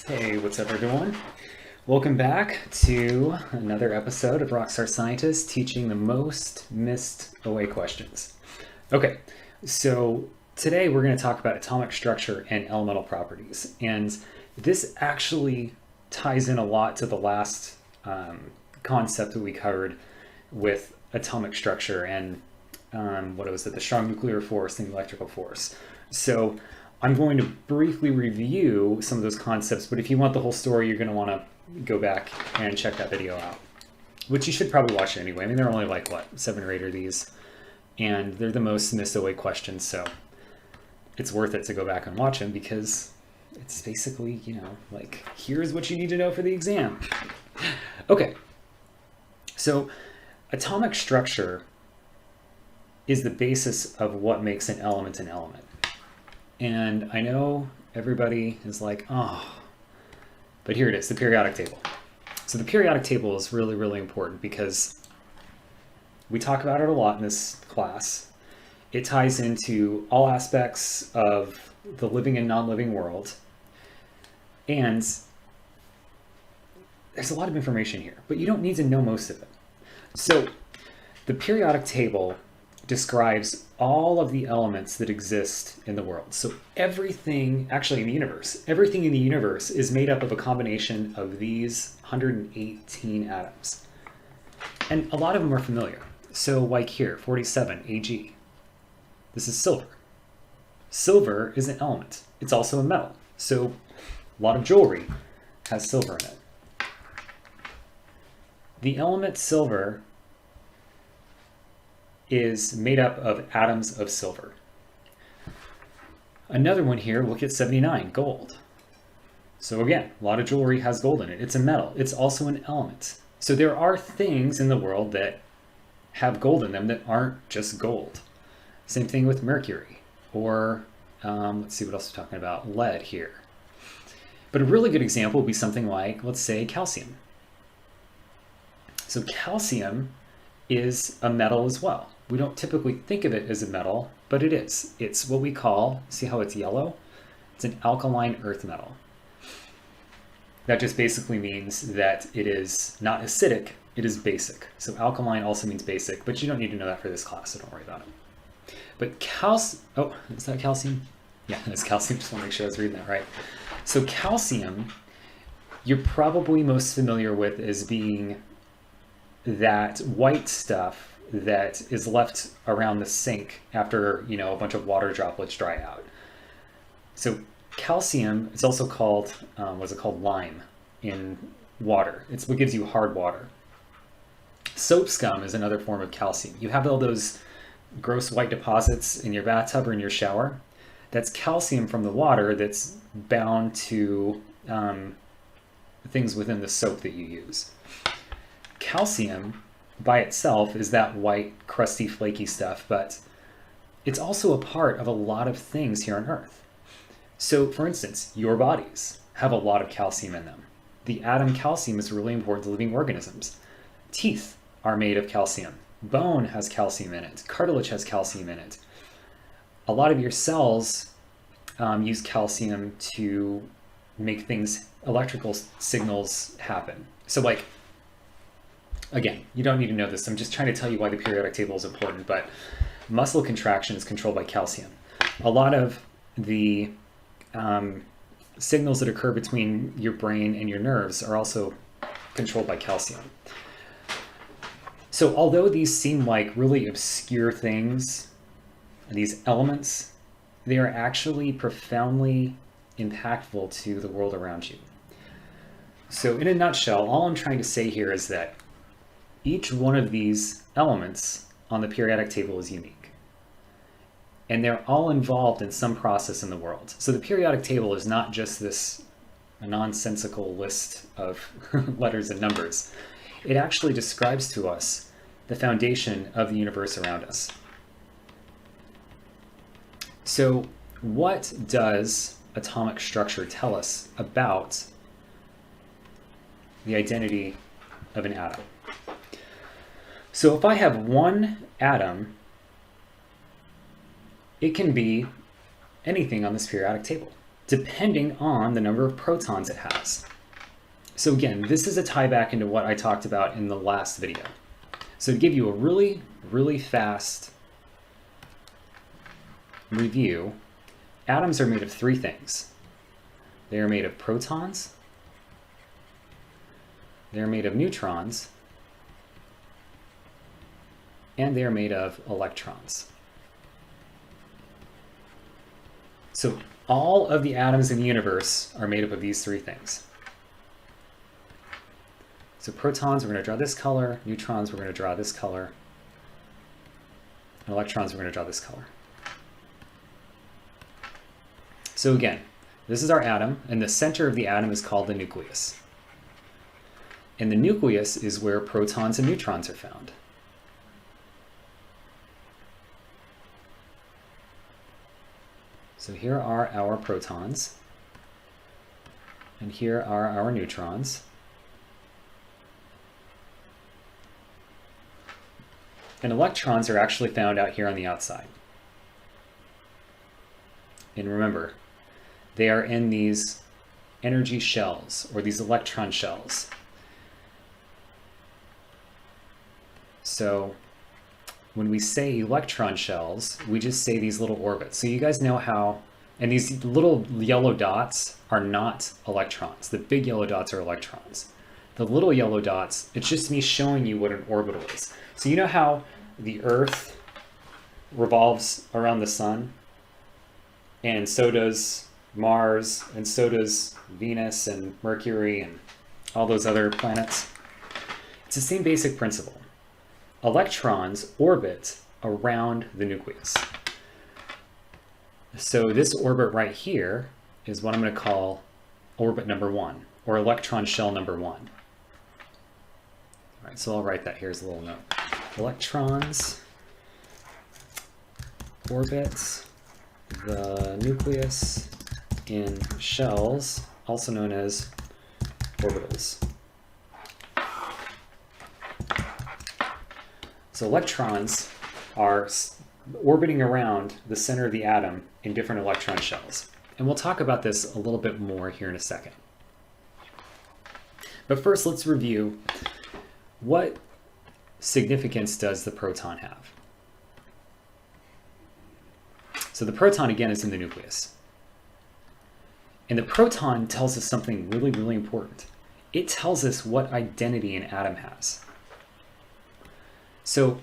Hey, what's up, everyone? Welcome back to another episode of Rockstar Scientists teaching the most missed away questions. Okay, so today we're going to talk about atomic structure and elemental properties. And this actually ties in a lot to the last concept that we covered with atomic structure and what was it, the strong nuclear force and the electrical force. So I'm going to briefly review some of those concepts, but if you want the whole story, you're going to want to go back and check that video out, which you should probably watch it anyway. I mean, there are only like, what, 7 or 8 of these, and they're the most missed away questions, so it's worth it to go back and watch them because it's basically, like, here's what you need to know for the exam. Okay, so atomic structure is the basis of what makes an element an element. And I know everybody is like, oh, but here it is, the periodic table. So the periodic table is really, really important because we talk about it a lot in this class. It ties into all aspects of the living and non-living world. And there's a lot of information here, but you don't need to know most of it. So the periodic table describes all of the elements that exist in the world. So everything, actually in the universe, everything in the universe is made up of a combination of these 118 atoms. And a lot of them are familiar. So like here, 47, Ag. This is silver. Silver is an element. It's also a metal. So a lot of jewelry has silver in it. The element silver is made up of atoms of silver. Another one here, look at 79, gold. So again, a lot of jewelry has gold in it. It's a metal. It's also an element. So there are things in the world that have gold in them that aren't just gold. Same thing with mercury, or let's see what else we're talking about, lead here. But a really good example would be something like, let's say, calcium. So calcium is a metal as well. We don't typically think of it as a metal, but it is. It's what we call, see how it's yellow? It's an alkaline earth metal. That just basically means that it is not acidic, it is basic. So alkaline also means basic, but you don't need to know that for this class, so don't worry about it. But oh, is that calcium? Yeah, that's calcium, just want to make sure I was reading that right. So calcium, you're probably most familiar with as being that white stuff that is left around the sink after, a bunch of water droplets dry out. So calcium, it's also called, what's it called, lime in water. It's what gives you hard water. Soap scum is another form of calcium. You have all those gross white deposits in your bathtub or in your shower. That's calcium from the water that's bound to things within the soap that you use. Calcium by itself is that white, crusty, flaky stuff, but it's also a part of a lot of things here on Earth. So, for instance, your bodies have a lot of calcium in them. The atom calcium is really important to living organisms. Teeth are made of calcium. Bone has calcium in it. Cartilage has calcium in it. A lot of your cells use calcium to make things, electrical signals happen. So like, again, you don't need to know this. I'm just trying to tell you why the periodic table is important, but muscle contraction is controlled by calcium. A lot of the signals that occur between your brain and your nerves are also controlled by calcium. So although these seem like really obscure things, these elements, they are actually profoundly impactful to the world around you. So in a nutshell, all I'm trying to say here is that each one of these elements on the periodic table is unique. And they're all involved in some process in the world. So the periodic table is not just this nonsensical list of letters and numbers. It actually describes to us the foundation of the universe around us. So what does atomic structure tell us about the identity of an atom? So if I have one atom, it can be anything on this periodic table. depending on the number of protons it has. So again, this is a tie back into what I talked about in the last video. So to give you a really, really fast review, atoms are made of three things. They are made of protons, they're made of neutrons, and they are made of electrons. So all of the atoms in the universe are made up of these three things. So protons, we're going to draw this color. Neutrons, we're going to draw this color. And electrons, we're going to draw this color. So again, this is our atom, and the center of the atom is called the nucleus. And the nucleus is where protons and neutrons are found. So here are our protons, and here are our neutrons. And electrons are actually found out here on the outside. And remember, they are in these energy shells, or these electron shells. So when we say electron shells, we just say these little orbits. So you guys know how, and these little yellow dots are not electrons. The big yellow dots are electrons. The little yellow dots, it's just me showing you what an orbital is. So you know how the Earth revolves around the sun? And so does Mars, and so does Venus and Mercury and all those other planets. It's the same basic principle. Electrons orbit around the nucleus. So this orbit right here is what I'm going to call orbit number 1, or electron shell number 1. All right, so I'll write that here as a little note. Electrons orbit the nucleus in shells, also known as orbitals. So electrons are orbiting around the center of the atom in different electron shells. And we'll talk about this a little bit more here in a second. But first, let's review what significance does the proton have. So the proton, again, is in the nucleus. And the proton tells us something really, really important. It tells us what identity an atom has. So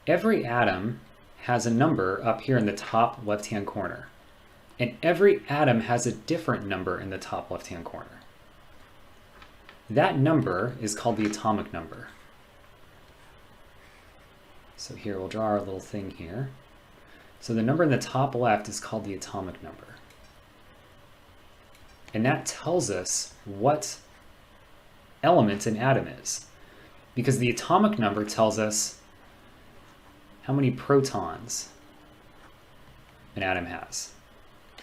every atom has a number up here in the top left-hand corner. And every atom has a different number in the top left-hand corner. That number is called the atomic number. So here we'll draw our little thing here. So the number in the top left is called the atomic number. And that tells us what element an atom is. Because the atomic number tells us how many protons an atom has.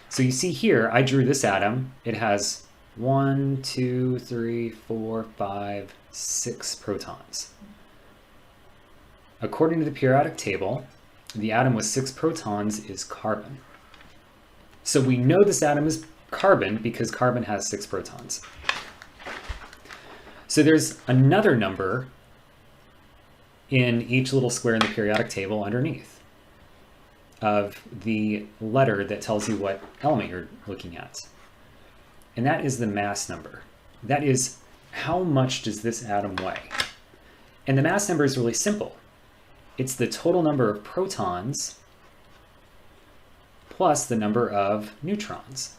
So you see here, I drew this atom. It has 1, 2, 3, 4, 5, 6 protons. According to the periodic table, the atom with 6 protons is carbon. So we know this atom is carbon because carbon has 6 protons. So there's another number in each little square in the periodic table underneath of the letter that tells you what element you're looking at. And that is the mass number. That is, how much does this atom weigh? And the mass number is really simple. It's the total number of protons plus the number of neutrons.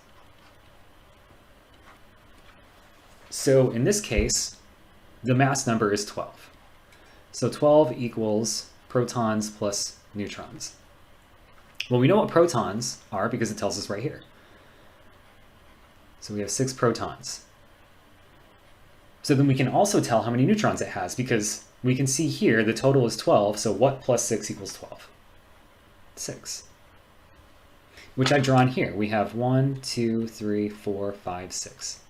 So in this case, the mass number is 12. So 12 equals protons plus neutrons. Well, we know what protons are because it tells us right here. So we have 6 protons. So then we can also tell how many neutrons it has because we can see here the total is 12. So what plus 6 equals 12? 6. Which I've drawn here. We have 1, 2, 3, 4, 5, 6.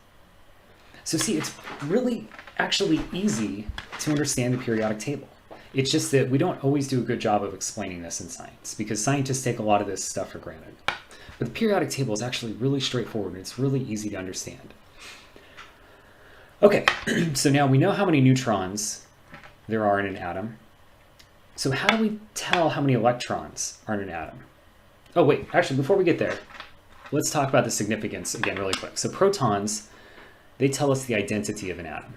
So see, it's really actually easy to understand the periodic table. It's just that we don't always do a good job of explaining this in science because scientists take a lot of this stuff for granted. But the periodic table is actually really straightforward and it's really easy to understand. Okay, so now we know how many neutrons there are in an atom. So how do we tell how many electrons are in an atom? Oh wait, actually before we get there, let's talk about the significance again really quick. So protons, they tell us the identity of an atom.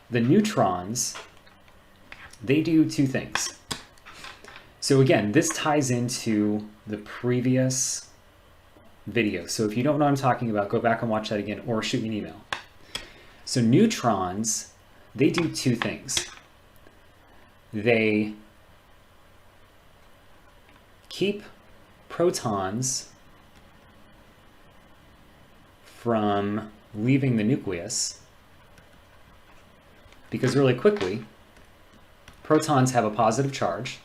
The neutrons, they do two things. So again, this ties into the previous video. So if you don't know what I'm talking about, go back and watch that again or shoot me an email. So neutrons, they do two things. They keep protons from leaving the nucleus, because really quickly, protons have a positive charge.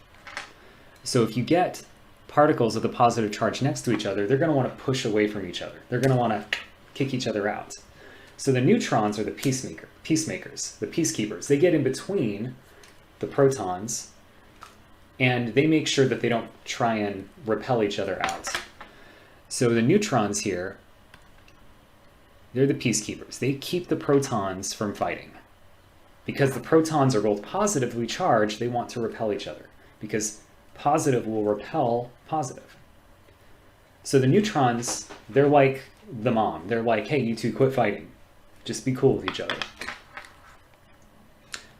So if you get particles with a positive charge next to each other, they're going to want to push away from each other. They're going to want to kick each other out. So the neutrons are the peacemakers, the peacekeepers. They get in between the protons and they make sure that they don't try and repel each other out. So the neutrons here, they're the peacekeepers. They keep the protons from fighting. Because the protons are both positively charged, they want to repel each other. Because positive will repel positive. So the neutrons, they're like the mom. They're like, hey, you two quit fighting. Just be cool with each other.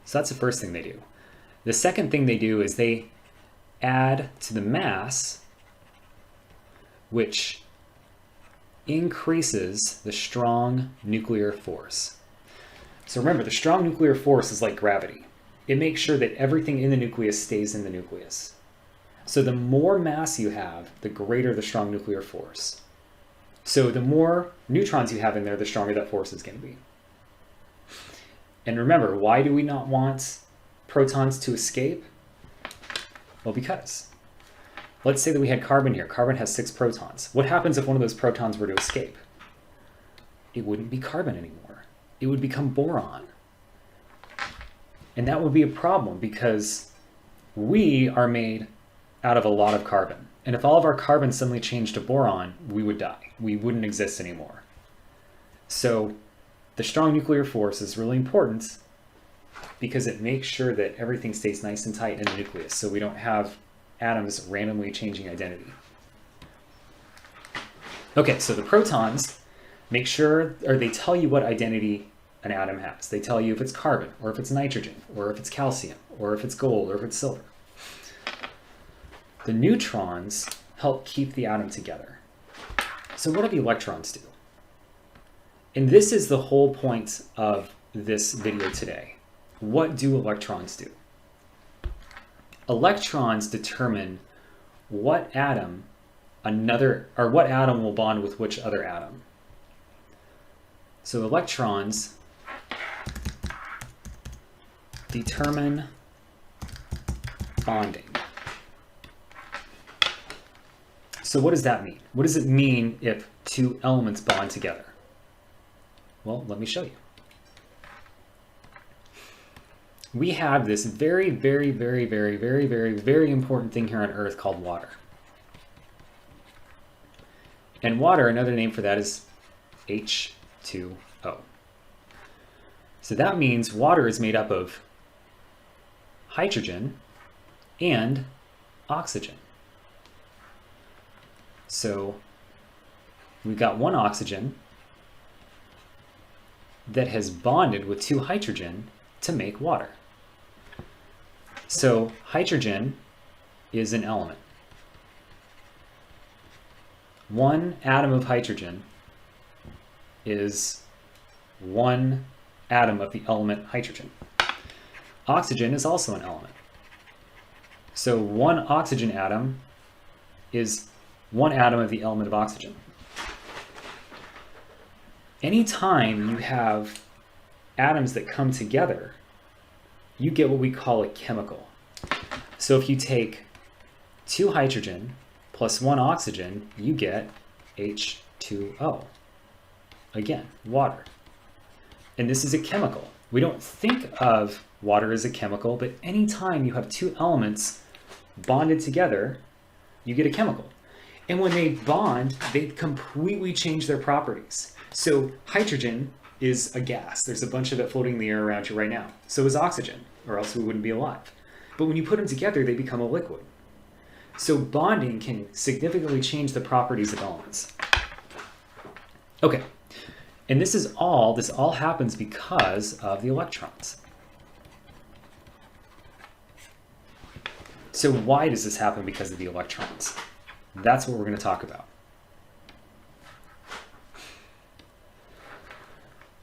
So that's the first thing they do. The second thing they do is they add to the mass, which increases the strong nuclear force. So remember, the strong nuclear force is like gravity. It makes sure that everything in the nucleus stays in the nucleus. So the more mass you have, the greater the strong nuclear force. So the more neutrons you have in there, the stronger that force is going to be. And remember, why do we not want protons to escape? Well, because let's say that we had carbon here. Carbon has 6 protons. What happens if one of those protons were to escape? It wouldn't be carbon anymore. It would become boron. And that would be a problem because we are made out of a lot of carbon. And if all of our carbon suddenly changed to boron, we would die. We wouldn't exist anymore. So the strong nuclear force is really important because it makes sure that everything stays nice and tight in the nucleus, so we don't have atoms randomly changing identity. Okay, so the protons make sure, or they tell you what identity an atom has. They tell you if it's carbon, or if it's nitrogen, or if it's calcium, or if it's gold, or if it's silver. The neutrons help keep the atom together. So what do the electrons do? And this is the whole point of this video today. What do electrons do? Electrons determine what atom what atom will bond with which other atom. So electrons determine bonding. So what does that mean? What does it mean if two elements bond together? Well, let me show you. We have this very, very, very, very, very, very, very important thing here on Earth called water. And water, another name for that is H2O. So that means water is made up of hydrogen and oxygen. So we've got one oxygen that has bonded with 2 hydrogen to make water. So hydrogen is an element. One atom of hydrogen is one atom of the element hydrogen. Oxygen is also an element. So one oxygen atom is one atom of the element of oxygen. Anytime you have atoms that come together, you get what we call a chemical. So if you take 2 hydrogen plus 1 oxygen, you get H2O. Again, water. And this is a chemical. We don't think of water as a chemical, but anytime you have 2 elements bonded together, you get a chemical. And when they bond, they completely change their properties. So hydrogen is a gas. There's a bunch of it floating in the air around you right now. So is oxygen, or else we wouldn't be alive. But when you put them together, they become a liquid. So bonding can significantly change the properties of elements. Okay, and this all happens because of the electrons. So why does this happen because of the electrons? That's what we're going to talk about.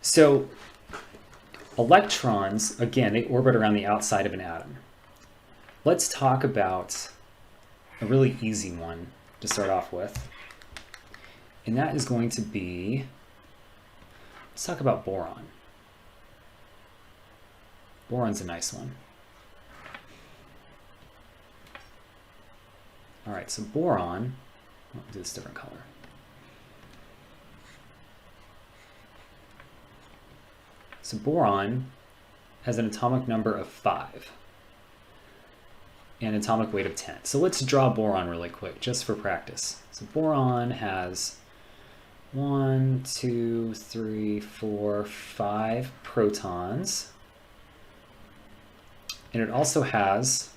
So electrons, again, they orbit around the outside of an atom. Let's talk about a really easy one to start off with. And that is going to be, let's talk about boron. Boron's a nice one. All right, so boron, I'll do this different color. So boron has an atomic number of 5 and an atomic weight of 10. So let's draw boron really quick, just for practice. So boron has 1, 2, 3, 4, 5 protons. And it also has,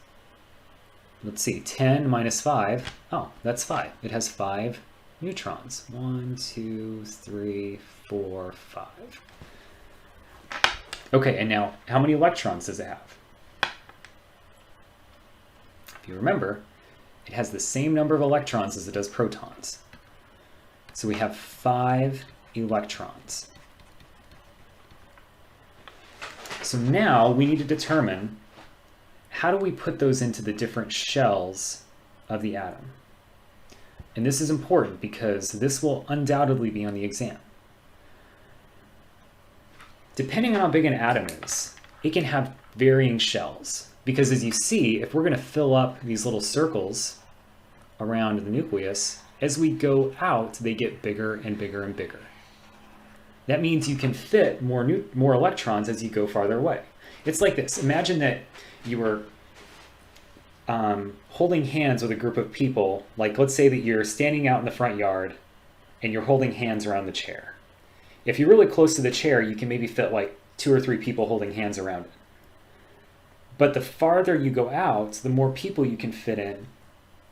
let's see, 10 minus 5. Oh, that's 5. It has 5 neutrons. 1, 2, 3, 4, 5. Okay, and now how many electrons does it have? If you remember, it has the same number of electrons as it does protons. So we have 5 electrons. So now we need to determine, how do we put those into the different shells of the atom? And this is important because this will undoubtedly be on the exam. Depending on how big an atom is, it can have varying shells. Because as you see, if we're going to fill up these little circles around the nucleus, as we go out, they get bigger and bigger and bigger. That means you can fit more electrons as you go farther away. It's like this. Imagine that you were holding hands with a group of people. Like, let's say that you're standing out in the front yard and you're holding hands around the chair. If you're really close to the chair, you can maybe fit like 2 or 3 people holding hands around it. But the farther you go out, the more people you can fit in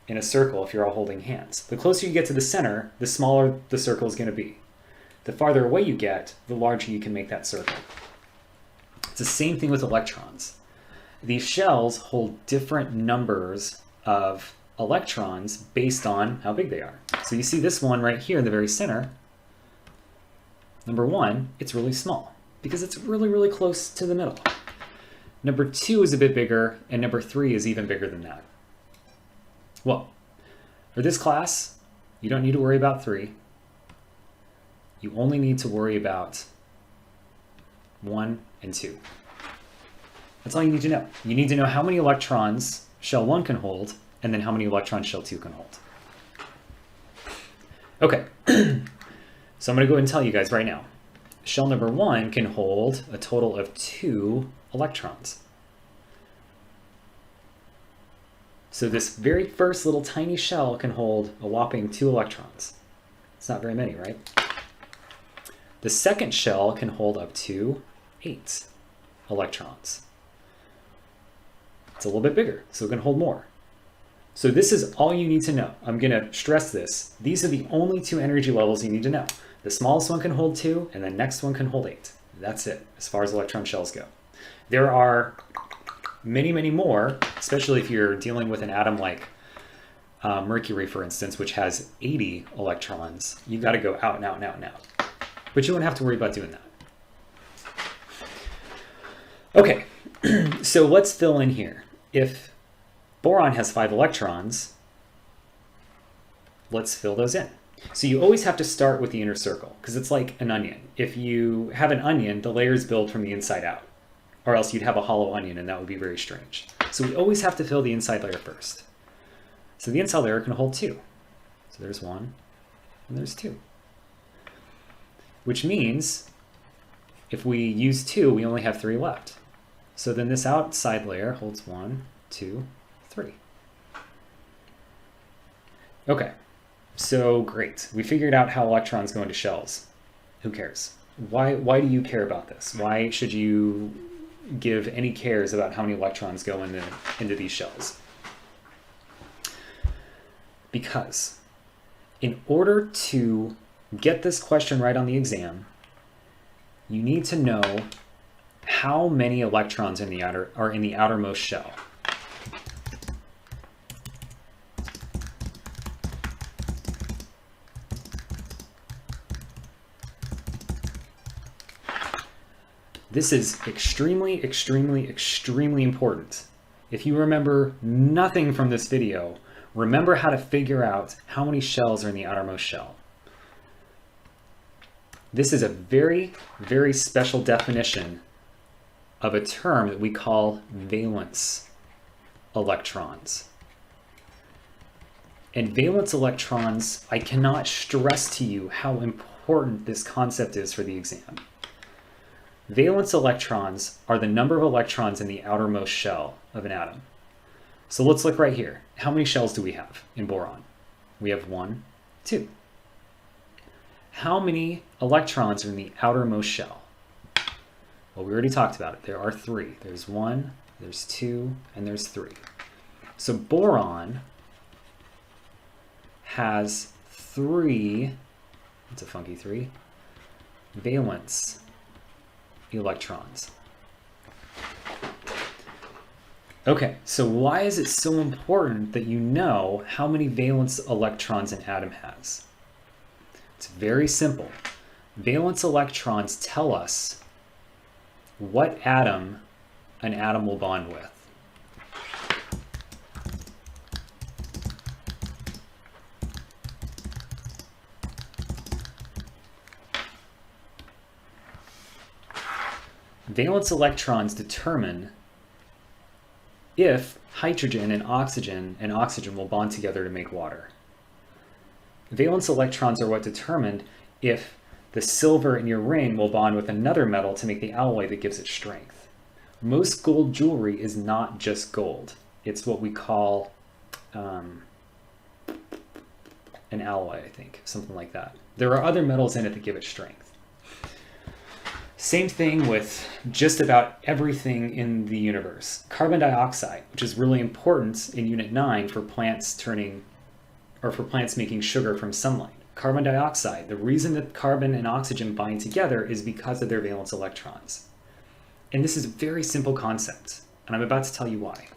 a circle if you're all holding hands. The closer you get to the center, the smaller the circle is going to be. The farther away you get, the larger you can make that circle. It's the same thing with electrons. These shells hold different numbers of electrons based on how big they are. So you see this one right here in the very center. Number 1, it's really small because it's really, really close to the middle. Number 2 is a bit bigger, and number 3 is even bigger than that. Well, for this class, you don't need to worry about 3. You only need to worry about 1 and 2. That's all you need to know. You need to know how many electrons shell 1 can hold, and then how many electrons shell 2 can hold. Okay, so I'm going to go ahead and tell you guys right now. Shell number 1 can hold a total of 2 electrons. So this very first little tiny shell can hold a whopping 2 electrons. It's not very many, right? The second shell can hold up to 8 electrons. It's a little bit bigger, so it can hold more. So this is all you need to know. I'm going to stress this. These are the only 2 energy levels you need to know. The smallest one can hold 2, and the next one can hold 8. That's it, as far as electron shells go. There are many, many more, especially if you're dealing with an atom like Mercury, for instance, which has 80 electrons. You've got to go out and out and out and out. But you won't have to worry about doing that. Okay, so let's fill in here. If boron has 5 electrons, let's fill those in. So you always have to start with the inner circle, because it's like an onion. If you have an onion, the layers build from the inside out, or else you'd have a hollow onion, and that would be very strange. So we always have to fill the inside layer first. So the inside layer can hold 2. So there's 1, and there's 2. Which means if we use 2, we only have 3 left. So then this outside layer holds 1, 2, 3. Okay, so great. We figured out how electrons go into shells. Who cares? Why do you care about this? Why should you give any cares about how many electrons go into these shells? Because in order to get this question right on the exam, you need to know how many electrons are in the outermost shell. This is extremely, extremely, extremely important. If you remember nothing from this video, remember how to figure out how many shells are in the outermost shell. This is a very, very special definition of a term that we call valence electrons. And valence electrons, I cannot stress to you how important this concept is for the exam. Valence electrons are the number of electrons in the outermost shell of an atom. So let's look right here. How many shells do we have in boron? We have 1, 2. How many electrons are in the outermost shell? Well, we already talked about it. There are 3. There's 1, there's 2, and there's 3. So boron has 3, it's a funky 3, valence electrons. Okay, so why is it so important that you know how many valence electrons an atom has? It's very simple. Valence electrons tell us what atom an atom will bond with. Valence electrons determine if hydrogen and oxygen will bond together to make water. Valence electrons are what determined if the silver in your ring will bond with another metal to make the alloy that gives it strength. Most gold jewelry is not just gold. It's what we call an alloy, I think, something like that. There are other metals in it that give it strength. Same thing with just about everything in the universe. Carbon dioxide, which is really important in Unit 9 for plants making sugar from sunlight. Carbon dioxide, the reason that carbon and oxygen bind together is because of their valence electrons. And this is a very simple concept, and I'm about to tell you why.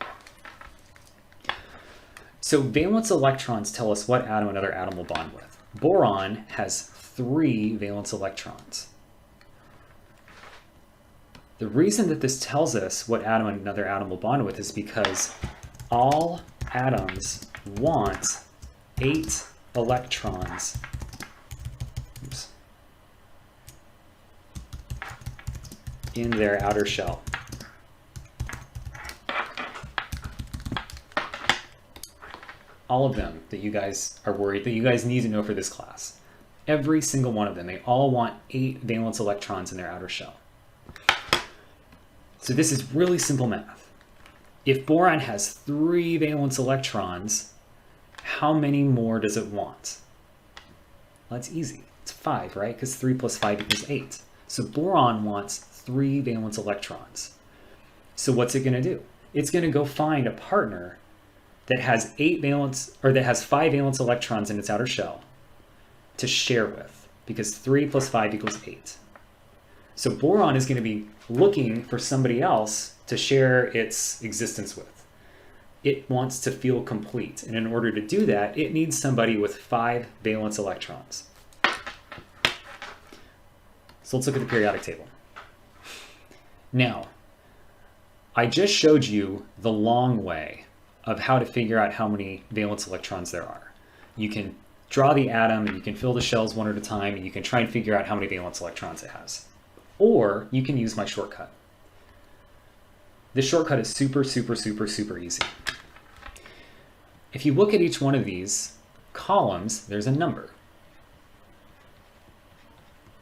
So valence electrons tell us what atom another atom will bond with. Boron has 3 valence electrons. The reason that this tells us what atom another atom will bond with is because all atoms want 8 electrons in their outer shell. All of them that you guys are worried, that you guys need to know for this class. Every single one of them, they all want 8 valence electrons in their outer shell. So this is really simple math. If boron has 3 valence electrons, how many more does it want? Well, that's easy. It's 5, right? Because 3 plus 5 equals 8. So boron wants 3 valence electrons. So what's it going to do? It's going to go find a partner that has 5 valence electrons in its outer shell to share with, because 3 plus 5 equals 8. So boron is going to be looking for somebody else to share its existence with. It wants to feel complete, and in order to do that, it needs somebody with 5 valence electrons. So let's look at the periodic table. Now, I just showed you the long way of how to figure out how many valence electrons there are. You can draw the atom, and you can fill the shells one at a time, and you can try and figure out how many valence electrons it has. Or you can use my shortcut. This shortcut is super, super, super, super easy. If you look at each one of these columns, there's a number.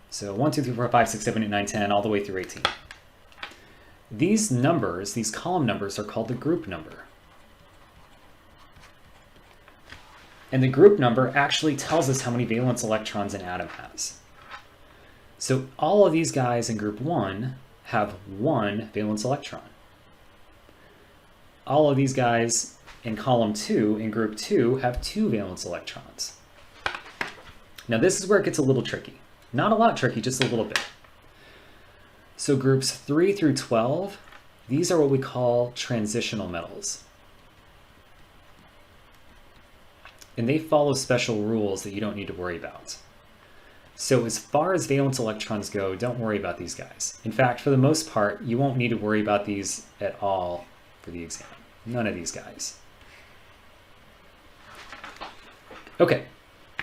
So 1, 2, 3, 4, 5, 6, 7, 8, 9, 10, all the way through 18. These numbers, these column numbers, are called the group number. And the group number actually tells us how many valence electrons an atom has. So all of these guys in group 1 have 1 valence electron. All of these guys in column 2, in group 2, have 2 valence electrons. Now this is where it gets a little tricky. Not a lot tricky, just a little bit. So groups 3 through 12, these are what we call transitional metals. And they follow special rules that you don't need to worry about. So as far as valence electrons go, don't worry about these guys. In fact, for the most part, you won't need to worry about these at all for the exam. None of these guys. Okay,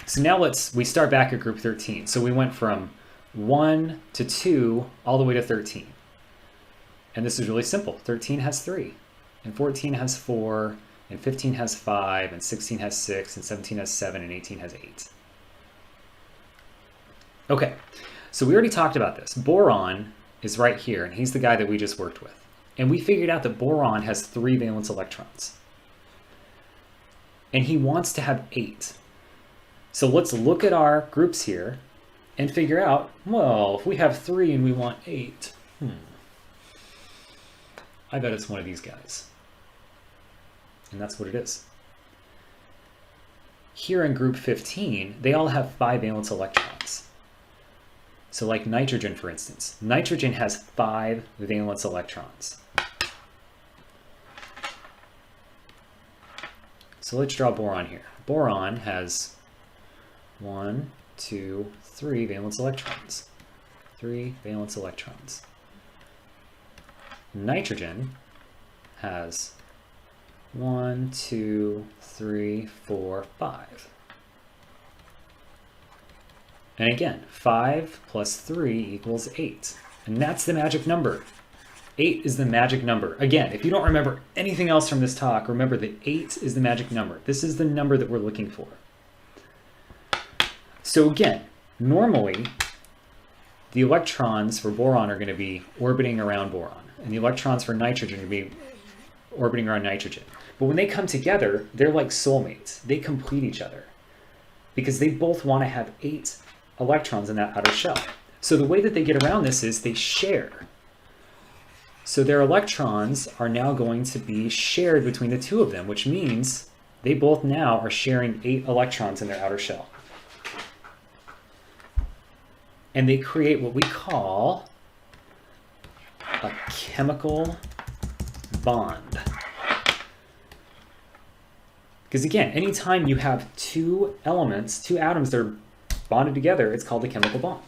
so now we start back at group 13. So we went from 1 to 2 all the way to 13. And this is really simple. 13 has 3, and 14 has 4, and 15 has 5, and 16 has 6, and 17 has 7, and 18 has 8. Okay, so we already talked about this. Boron is right here, and he's the guy that we just worked with. And we figured out that boron has 3 valence electrons. And he wants to have 8. So let's look at our groups here and figure out, well, if we have 3 and we want 8, I bet it's one of these guys. And that's what it is. Here in group 15, they all have 5 valence electrons. So like nitrogen, for instance. Nitrogen has 5 valence electrons. So let's draw boron here. Boron has 1, 2, 3 valence electrons. 3 valence electrons. Nitrogen has 1, 2, 3, 4, 5. And again, 5 plus 3 equals 8. And that's the magic number. 8 is the magic number. Again, if you don't remember anything else from this talk, remember that 8 is the magic number. This is the number that we're looking for. So again, normally, the electrons for boron are going to be orbiting around boron, and the electrons for nitrogen are going to be orbiting around nitrogen. But when they come together, they're like soulmates. They complete each other because they both want to have 8 electrons in that outer shell. So the way that they get around this is they share. So their electrons are now going to be shared between the two of them, which means they both now are sharing 8 electrons in their outer shell. And they create what we call a chemical bond. Because again, anytime you have 2 elements, 2 atoms that are bonded together, it's called a chemical bond.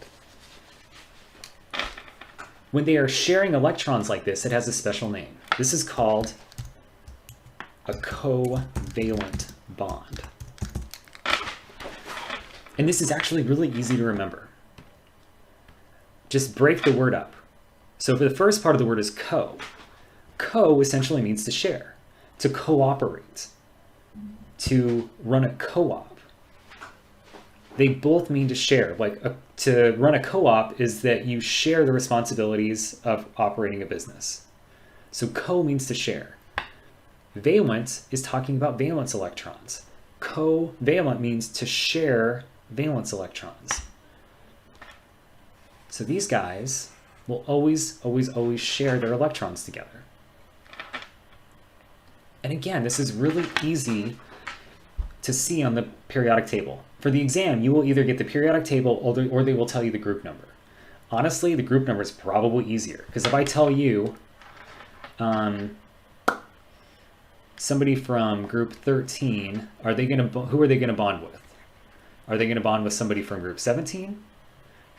When they are sharing electrons like this, it has a special name. This is called a covalent bond. And this is actually really easy to remember. Just break the word up. So for the first part of the word is co. Co essentially means to share, to cooperate, to run a co-op. They both mean to share. To run a co-op is that you share the responsibilities of operating a business. So co means to share. Valent is talking about valence electrons. Covalent means to share valence electrons. So these guys will always, always, always share their electrons together. And again, this is really easy to see on the periodic table. For the exam, you will either get the periodic table or they will tell you the group number. Honestly, the group number is probably easier, because if I tell you somebody from group 13, who are they going to bond with? Are they going to bond with somebody from group 17,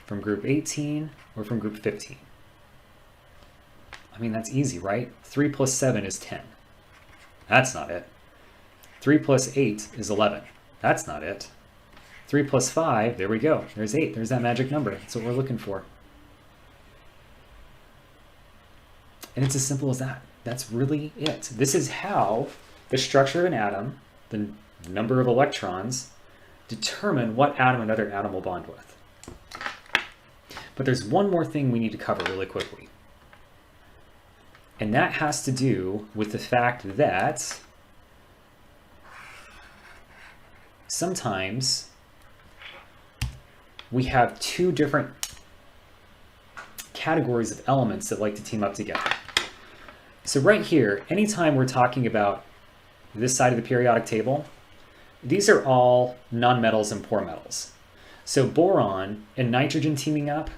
from group 18, or from group 15? I mean, that's easy, right? 3 plus 7 is 10. That's not it. 3 plus 8 is 11. That's not it. 3 plus 5, there we go. There's 8. There's that magic number. That's what we're looking for. And it's as simple as that. That's really it. This is how the structure of an atom, the number of electrons, determine what atom another atom will bond with. But there's one more thing we need to cover really quickly. And that has to do with the fact that sometimes we have two different categories of elements that like to team up together. So right here, anytime we're talking about this side of the periodic table, these are all nonmetals and poor metals. So boron and nitrogen teaming up,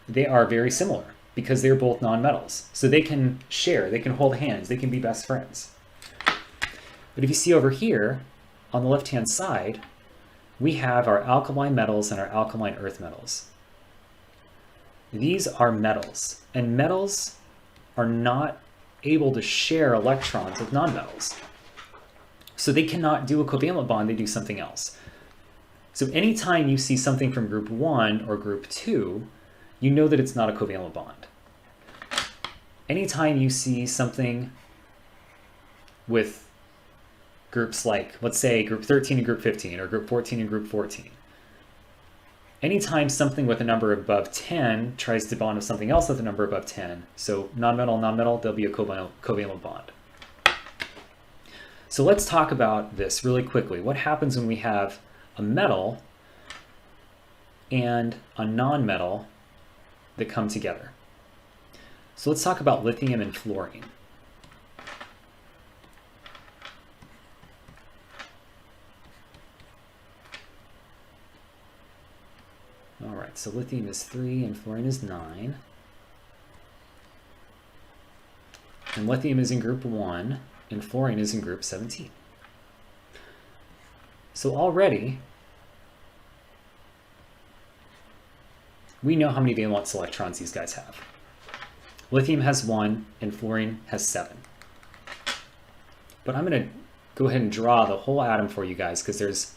they are very similar because they're both nonmetals. So they can share, they can hold hands, they can be best friends. But if you see over here, on the left-hand side, we have our alkaline metals and our alkaline earth metals. These are metals, and metals are not able to share electrons with nonmetals. So they cannot do a covalent bond, they do something else. So anytime you see something from group 1 or group 2, you know that it's not a covalent bond. Anytime you see something with groups like, let's say, group 13 and group 15, or group 14 and group 14, anytime something with a number above 10 tries to bond with something else with a number above 10, so nonmetal, nonmetal, there'll be a covalent bond. So let's talk about this really quickly. What happens when we have a metal and a nonmetal that come together? So let's talk about lithium and fluorine. All right, so lithium is 3 and fluorine is 9. And lithium is in group 1 and fluorine is in group 17. So already we know how many valence electrons these guys have. Lithium has 1 and fluorine has 7. But I'm going to go ahead and draw the whole atom for you guys because there's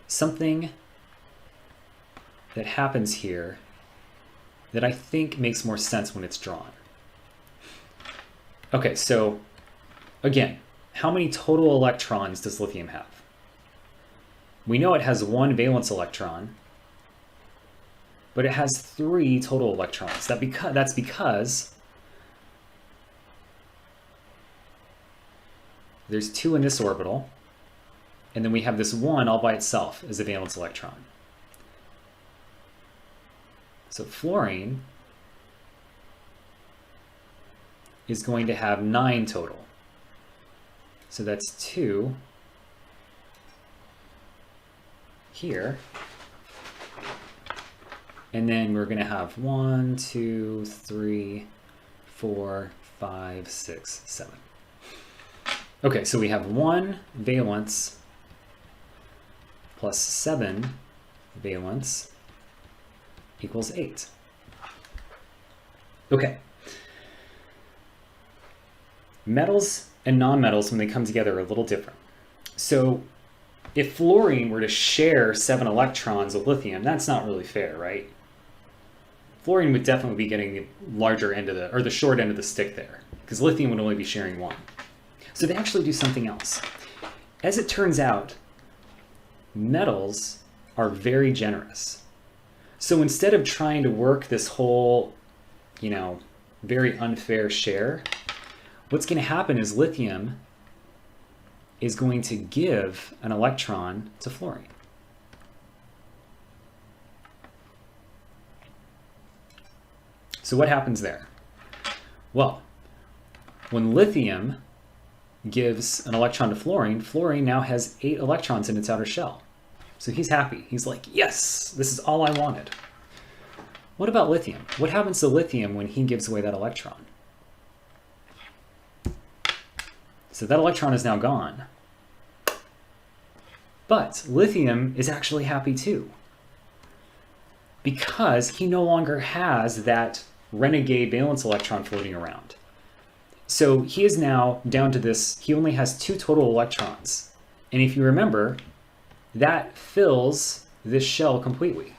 something that happens here that I think makes more sense when it's drawn. Okay, so again, how many total electrons does lithium have? We know it has 1 valence electron, but it has 3 total electrons. That's because there's 2 in this orbital, and then we have this 1 all by itself as a valence electron. So fluorine is going to have 9 total. So that's 2 here. And then we're going to have 1, 2, 3, 4, 5, 6, 7. Okay, so we have 1 valence plus 7 valence equals 8. Okay. Metals and nonmetals, when they come together, are a little different. So if fluorine were to share 7 electrons with lithium, that's not really fair, right? Fluorine would definitely be getting the larger end of the short end of the stick there, because lithium would only be sharing 1. So they actually do something else. As it turns out, metals are very generous. So instead of trying to work this whole, very unfair share, what's going to happen is lithium is going to give an electron to fluorine. So what happens there? Well, when lithium gives an electron to fluorine, fluorine now has 8 electrons in its outer shell. So he's happy. He's like, yes, this is all I wanted. What about lithium? What happens to lithium when he gives away that electron? So that electron is now gone. But lithium is actually happy too, because he no longer has that renegade valence electron floating around. So he is now down to this, he only has 2 total electrons. And if you remember, that fills this shell completely.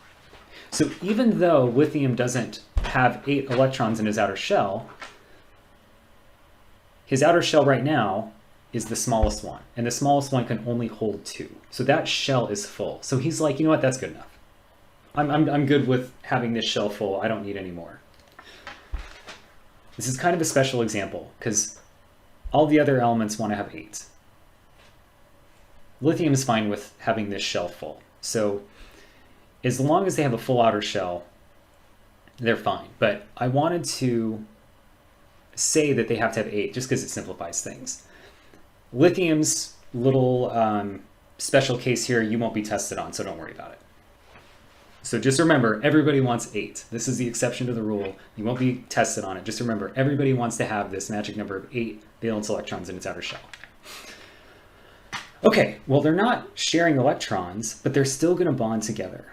So even though lithium doesn't have 8 electrons in his outer shell right now is the smallest one. And the smallest one can only hold 2. So that shell is full. So he's like, you know what, that's good enough. I'm good with having this shell full. I don't need any more. This is kind of a special example because all the other elements want to have 8. lithium is fine with having this shell full. So as long as they have a full outer shell, they're fine. But I wanted to say that they have to have 8 just because it simplifies things. Lithium's little special case here, you won't be tested on, so don't worry about it. So just remember, everybody wants 8. This is the exception to the rule. You won't be tested on it. Just remember, everybody wants to have this magic number of 8 valence electrons in its outer shell. Okay, well, they're not sharing electrons, but they're still going to bond together.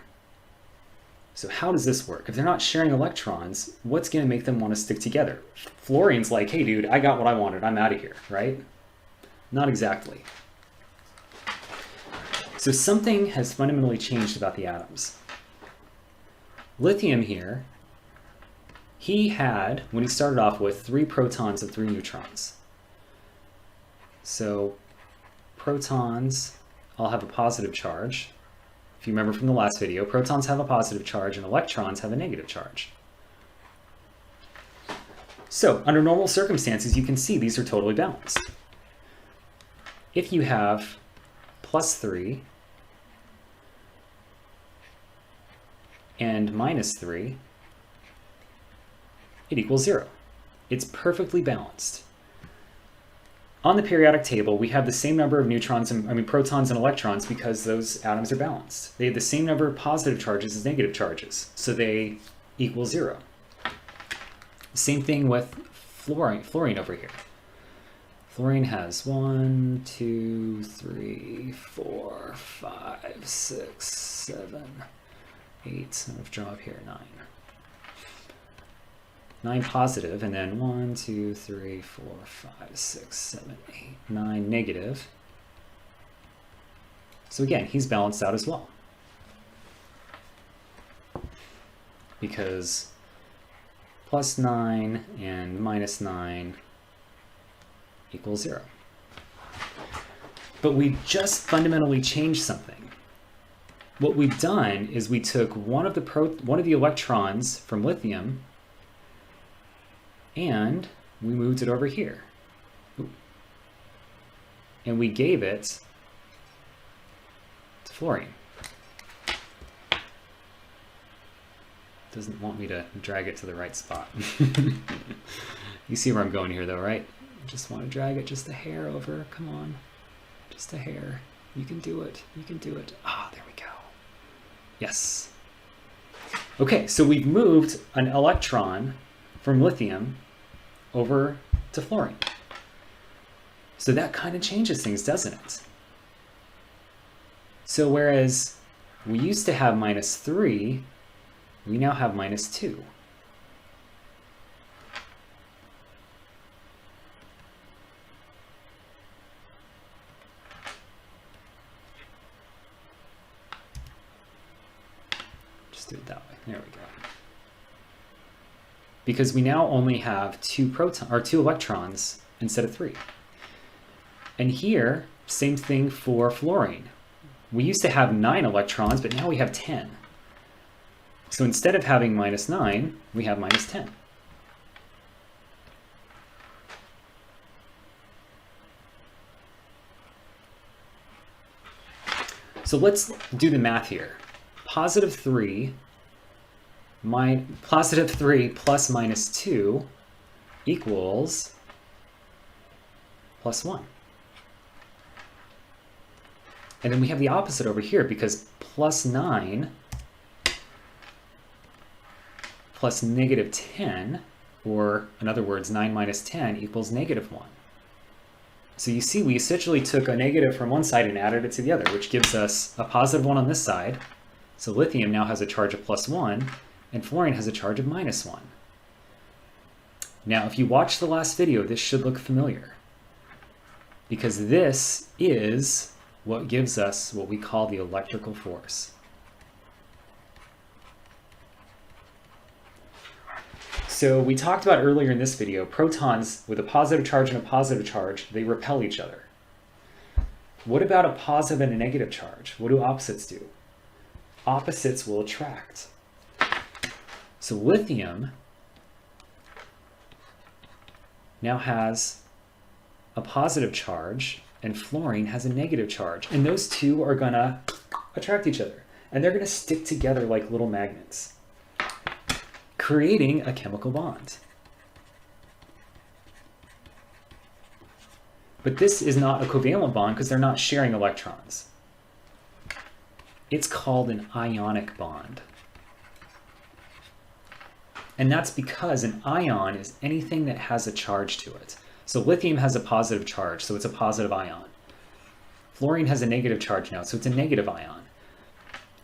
So how does this work? If they're not sharing electrons, what's going to make them want to stick together? Fluorine's like, hey, dude, I got what I wanted. I'm out of here, right? Not exactly. So something has fundamentally changed about the atoms. Lithium here, he had, when he started off with, 3 protons and 3 neutrons. So protons all have a positive charge. If you remember from the last video, protons have a positive charge and electrons have a negative charge. So under normal circumstances, you can see these are totally balanced. If you have +3 and -3, it equals 0. It's perfectly balanced. On the periodic table, we have the same number of protons and electrons because those atoms are balanced. They have the same number of positive charges as negative charges, so they equal 0. Same thing with fluorine over here. Fluorine has 1, 2, 3, 4, 5, 6, 7, 8. I'm going to draw up here 9. 9 positive, and then 1, 2, 3, 4, 5, 6, 7, 8, 9 negative. So again, he's balanced out as well. Because +9 and -9 equals 0. But we just fundamentally changed something. What we've done is we took one of the electrons from lithium and we moved it over here. And we gave it to fluorine. Doesn't want me to drag it to the right spot. You see where I'm going here though, right? Just want to drag it just a hair over. Come on. Just a hair. You can do it. You can do it. Ah, there we go. Yes. Okay, so we've moved an electron from lithium over to fluorine. So that kind of changes things, doesn't it? So whereas we used to have -3, we now have -2. Just do it that way. There we go. Because we now only have 2 electrons instead of 3. And here, same thing for fluorine. We used to have 9 electrons, but now we have 10. So instead of having -9, we have -10. So let's do the math here. +3 plus -2 equals +1. And then we have the opposite over here because +9 plus -10, or in other words, 9 minus 10 equals -1. So you see, we essentially took a negative from one side and added it to the other, which gives us a +1 on this side. So lithium now has a charge of +1, and fluorine has a charge of -1. Now, if you watched the last video, this should look familiar, because this is what gives us what we call the electrical force. So we talked about earlier in this video, protons with a positive charge and a positive charge, they repel each other. What about a positive and a negative charge? What do opposites do? Opposites will attract. So lithium now has a positive charge and fluorine has a negative charge. And those two are gonna attract each other. And they're gonna stick together like little magnets, creating a chemical bond. But this is not a covalent bond because they're not sharing electrons. It's called an ionic bond. And that's because an ion is anything that has a charge to it. So lithium has a positive charge, so it's a positive ion. Fluorine has a negative charge now, so it's a negative ion.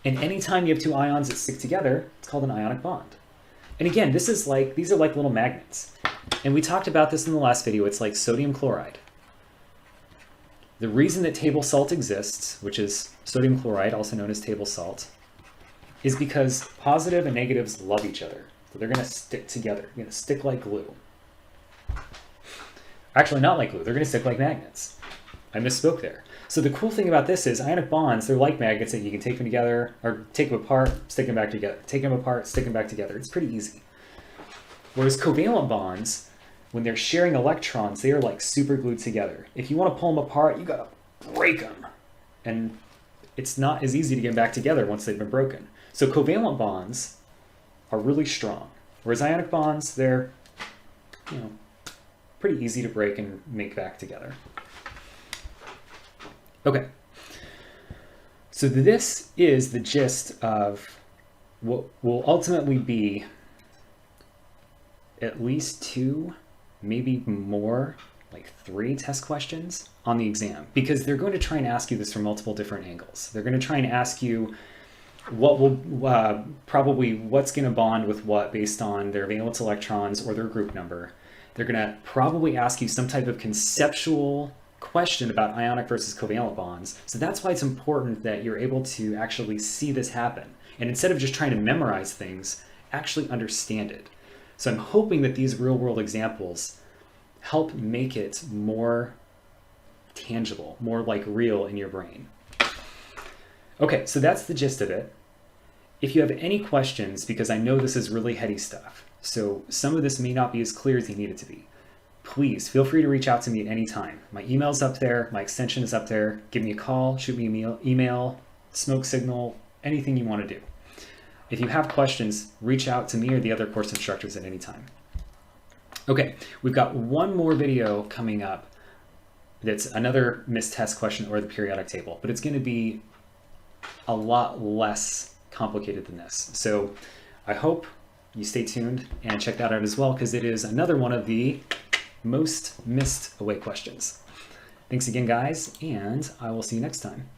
And anytime you have two ions that stick together, it's called an ionic bond. And again, these are like little magnets. And we talked about this in the last video. It's like sodium chloride. The reason that table salt exists, which is sodium chloride, also known as table salt, is because positive and negatives love each other. So they're going to stick together. They're going to stick like glue. Actually, not like glue. They're going to stick like magnets. I misspoke there. So the cool thing about this is ionic bonds, they're like magnets that you can take them together, or take them apart, stick them back together. Take them apart, stick them back together. It's pretty easy. Whereas covalent bonds, when they're sharing electrons, they are like super glued together. If you want to pull them apart, you got to break them. And it's not as easy to get them back together once they've been broken. So covalent bonds are really strong. Whereas ionic bonds, they're, pretty easy to break and make back together. Okay, so this is the gist of what will ultimately be at least 2, maybe more, like 3 test questions on the exam, because they're going to try and ask you this from multiple different angles. They're going to try and ask you what will probably what's going to bond with what based on their valence electrons or their group number. They're going to probably ask you some type of conceptual question about ionic versus covalent bonds. So that's why it's important that you're able to actually see this happen. And instead of just trying to memorize things, actually understand it. So I'm hoping that these real world examples help make it more tangible, more like real in your brain. Okay, so that's the gist of it. If you have any questions, because I know this is really heady stuff, so some of this may not be as clear as you need it to be, please feel free to reach out to me at any time. My email's up there, my extension is up there. Give me a call, shoot me an email, smoke signal, anything you want to do. If you have questions, reach out to me or the other course instructors at any time. Okay, we've got one more video coming up that's another missed test question or the periodic table, but it's going to be a lot less complicated than this. So I hope you stay tuned and check that out as well, because it is another one of the most missed away questions. Thanks again, guys, and I will see you next time.